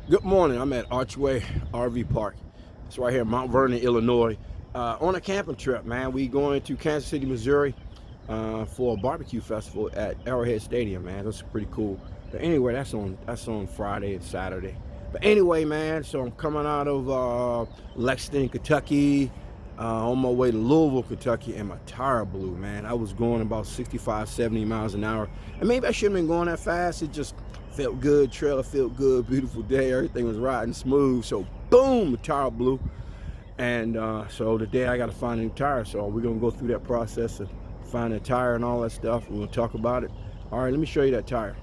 Good morning. I'm at Archway RV Park. It's right here in Mount Vernon, Illinois. On a camping trip, man. We going to Kansas City, Missouri for a barbecue festival at Arrowhead Stadium, man. That's pretty cool. But anyway, that's on Friday and Saturday. But anyway, man, so I'm coming out of Lexington, Kentucky, on my way to Louisville, Kentucky, and my tire blew, man. I was going about 65, 70 miles an hour. And maybe I shouldn't have been going that fast. It just felt good, trailer felt good, beautiful day, everything was riding smooth. So boom, the tire blew. And so today I got to find a new tire. So we're gonna go through that process of finding a tire and all that stuff. We're gonna talk about it. All right, let me show you that tire.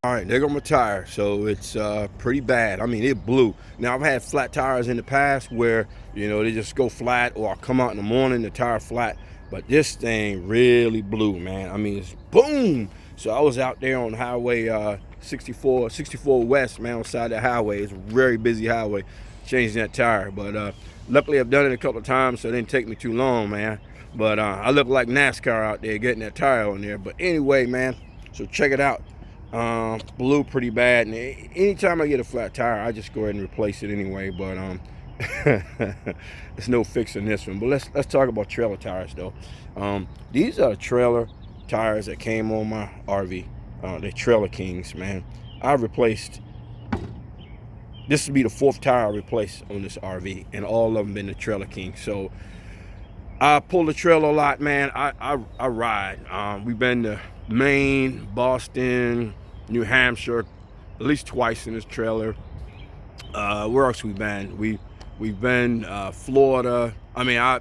All right, there go my tire. So it's pretty bad. I mean, it blew. Now I've had flat tires in the past where, you know, they just go flat, or I come out in the morning, the tire flat. But this thing really blew, man. I mean, it's boom. So I was out there on Highway 64 West, man, on the side of the highway. It's a very busy highway, changing that tire. But luckily I've done it a couple of times, so it didn't take me too long, man. But I look like NASCAR out there getting that tire on there. But anyway, man, so check it out. Blew pretty bad. And anytime I get a flat tire, I just go ahead and replace it anyway. But there's no fixing this one. But let's talk about trailer tires though. These are trailer tires that came on my RV. They're Trailer Kings, man. I've replaced, this will be the fourth tire I replaced on this RV, and all of them been the Trailer King. So I pull the trailer a lot, man. I ride. We've been to Maine, Boston, New Hampshire, at least twice in this trailer. Where else we been? We've been Florida. I mean, I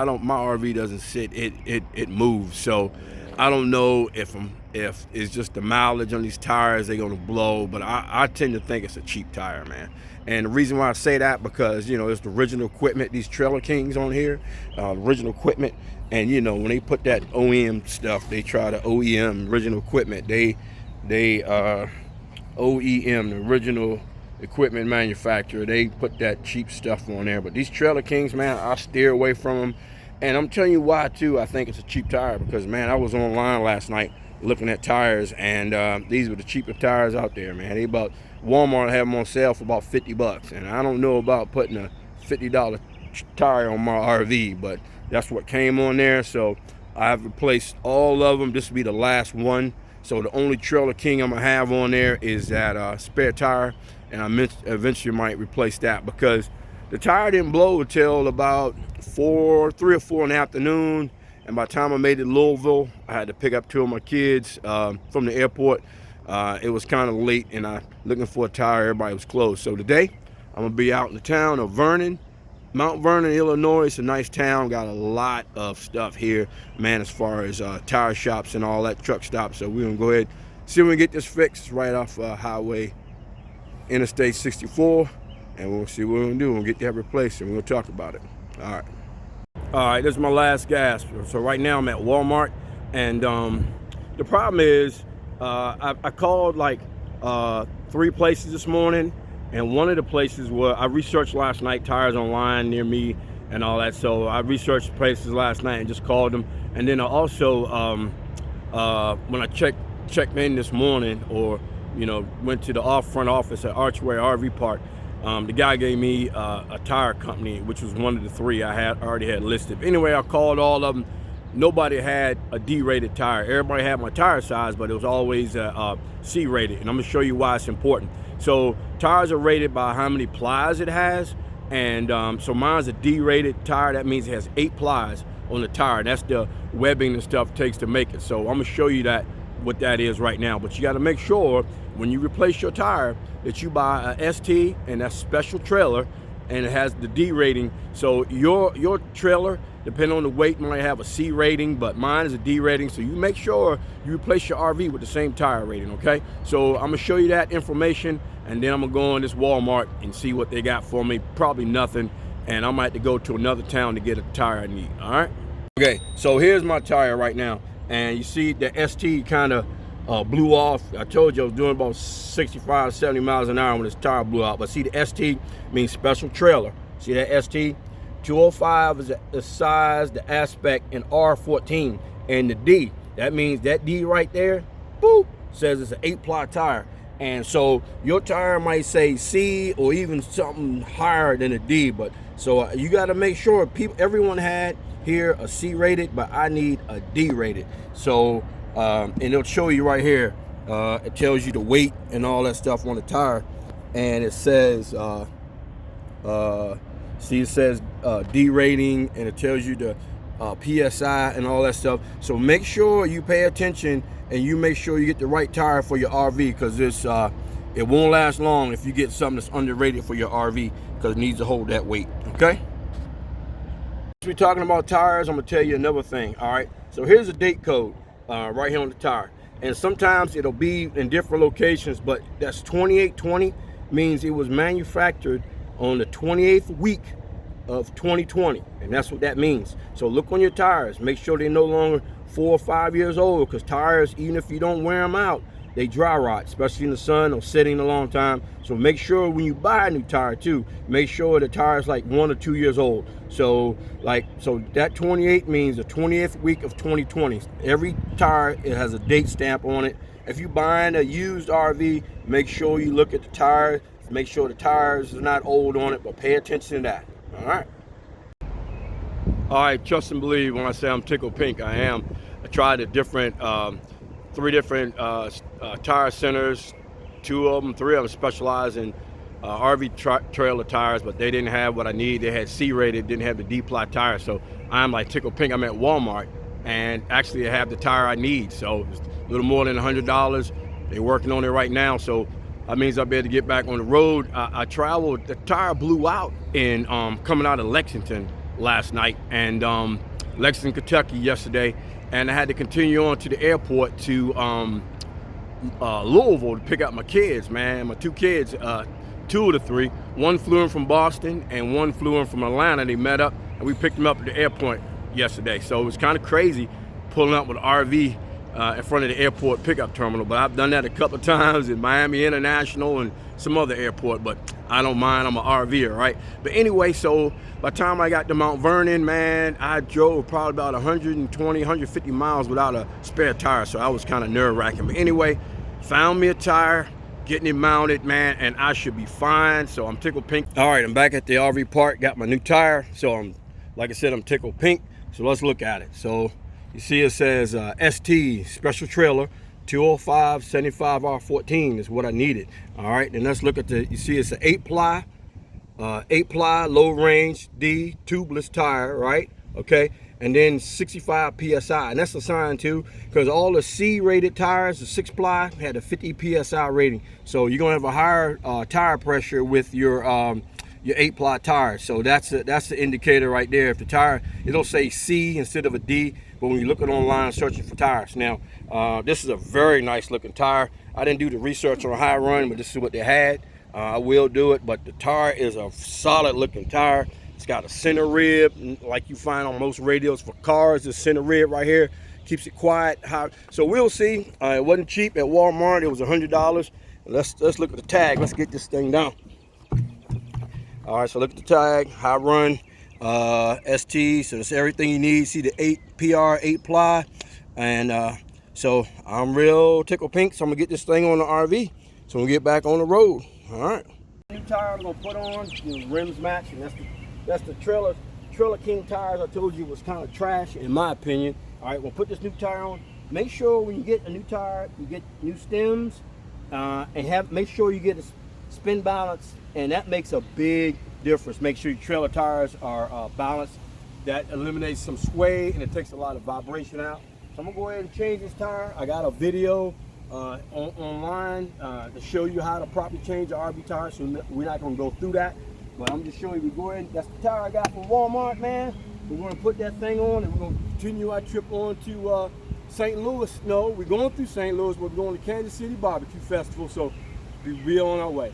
don't. My RV doesn't sit. It moves. So I don't know if it's just the mileage on these tires, they're gonna blow. But I tend to think it's a cheap tire, man. And the reason why I say that, because, you know, it's the original equipment. These Trailer Kings on here, original equipment. And, you know, when they put that OEM stuff, they try to OEM original equipment. They OEM, the original equipment manufacturer. They put that cheap stuff on there. But these Trailer Kings, man, I steer away from them. And I'm telling you why too. I think it's a cheap tire because, man, I was online last night looking at tires, and these were the cheapest tires out there, man. They about, Walmart have them on sale for about 50 bucks. And I don't know about putting a $50 tire on my RV, but that's what came on there. So I've replaced all of them. This will be the last one. So the only Trailer King I'm gonna have on there is that spare tire, and I eventually might replace that because the tire didn't blow until about 3 or 4 in the afternoon. And by the time I made it to Louisville, I had to pick up 2 of my kids from the airport. It was kind of late, and I looking for a tire. Everybody was closed. So today, I'm gonna be out in the town of Vernon, Mount Vernon, Illinois. It's a nice town. Got a lot of stuff here, man, as far as tire shops and all that, truck stops. So we're gonna go ahead, see if we can get this fixed right off Highway Interstate 64. And we'll see what we're gonna do. We'll get that replaced, and we're gonna talk about it. All right, this is my last gas. So right now I'm at Walmart, and the problem is I called like 3 places this morning, and one of the places where I researched last night, tires online near me and all that. So I researched places last night and just called them. And then I also when I checked in this morning, or, you know, went to the front office at Archway RV Park, the guy gave me a tire company, which was one of the 3 I already had listed. Anyway, I called all of them. Nobody had a D-rated tire. Everybody had my tire size, but it was always C-rated. And I'm gonna show you why it's important. So tires are rated by how many plies it has. And so mine's a D-rated tire. That means it has 8 plies on the tire. That's the webbing and stuff it takes to make it. So I'm gonna show you what that is right now. But you gotta make sure when you replace your tire that you buy a ST, and that's special trailer, and it has the D rating. So your trailer, depending on the weight, might have a C rating, but mine is a D rating. So you make sure you replace your RV with the same tire rating, okay? So I'm gonna show you that information, and then I'm gonna go on this Walmart and see what they got for me. Probably nothing, and I might have to go to another town to get a tire I need, all right? Okay, so here's my tire right now, and you see the ST kind of blew off. I told you I was doing about 65, 70 miles an hour when this tire blew out. But see, the ST means special trailer. See that ST? 205 is the size, the aspect, and R14. And the D, that means that D right there, boop, says it's an 8-ply tire. And so your tire might say C or even something higher than a D, but so you got to make sure everyone had here a C rated, but I need a D rated. So and it'll show you right here. It tells you the weight and all that stuff on the tire, and it says see, it says D rating, and it tells you the PSI and all that stuff. So make sure you pay attention and you make sure you get the right tire for your RV, because it won't last long if you get something that's underrated for your RV, because it needs to hold that weight. Okay, we're talking about tires. I'm gonna tell you another thing. All right, so here's a date code right here on the tire, and sometimes it'll be in different locations, but that's 2820 means it was manufactured on the 28th week of 2020, and that's what that means. So look on your tires, make sure they're no longer 4 or 5 years old, because tires, even if you don't wear them out, they dry rot, especially in the sun or sitting a long time. So make sure when you buy a new tire too, make sure the tire is like 1 or 2 years old. So that 28 means the 20th week of 2020. Every tire, it has a date stamp on it. If you're buying a used RV, make sure you look at the tires, make sure the tires are not old on it, but pay attention to that. All right, trust and believe when I say I'm tickled pink, I am. I tried 3 different tire centers. 3 of them specialize in RV trailer tires, but they didn't have what I need. They had C rated, didn't have the D-ply tires. So I'm like tickled pink. I'm at Walmart, and actually I have the tire I need. So it's a little more than $100. They're working on it right now. So that means I'll be able to get back on the road. I traveled, the tire blew out in coming out of Lexington last night, and Lexington, Kentucky yesterday, and I had to continue on to the airport to Louisville to pick up my kids, man. My 2 kids, 2 of the 3. One flew in from Boston and one flew in from Atlanta. They met up and we picked them up at the airport yesterday. So it was kind of crazy pulling up with an RV in front of the airport pickup terminal, but I've done that a couple of times in Miami International and some other airport, but I don't mind. I'm an RVer, right? But anyway, so by the time I got to Mount Vernon, man, I drove probably about 120, 150 miles without a spare tire, so I was kind of nerve-wracking. But anyway, found me a tire, getting it mounted, man, and I should be fine. So I'm tickled pink. All right, I'm back at the RV park, got my new tire. So like I said, I'm tickled pink. So let's look at it. So you see it says ST Special Trailer 205 75R14 is what I needed. All right, and let's look at you see it's an 8-ply low range D tubeless tire, right? Okay, and then 65 PSI, and that's a sign too, because all the C rated tires, the 6-ply had a 50 PSI rating. So you're gonna have a higher tire pressure with your 8-ply tires. So that's the indicator right there. If the tire, it'll say C instead of a D, but when you look it online searching for tires. Now, this is a very nice looking tire. I didn't do the research on high run, but this is what they had. I will do it, but the tire is a solid looking tire. It's got a center rib, like you find on most radios for cars. The center rib right here keeps it quiet. So we'll see. It wasn't cheap at Walmart. It was $100. Let's look at the tag. Let's get this thing down. All right, so look at the tag, high run, ST, so it's everything you need. See the 8-ply, and so I'm real tickled pink, so I'm gonna get this thing on the RV, so we'll get back on the road. All right. New tire I'm gonna put on, the rims match, and that's the Trailer King tires I told you was kind of trash in my opinion. All right, we'll put this new tire on. Make sure when you get a new tire, you get new stems, and make sure you get a spin balance, and that makes a big difference. Make sure your trailer tires are balanced. That eliminates some sway and it takes a lot of vibration out. So I'm gonna go ahead and change this tire. I got a video online to show you how to properly change the RV tire, so we're not gonna go through that, but I'm just showing you. We go ahead, that's the tire I got from Walmart, man. We're gonna put that thing on and we're gonna continue our trip on to St. Louis. No, we're going through St. Louis, but we're going to Kansas City BBQ Festival, so we'll be on our way.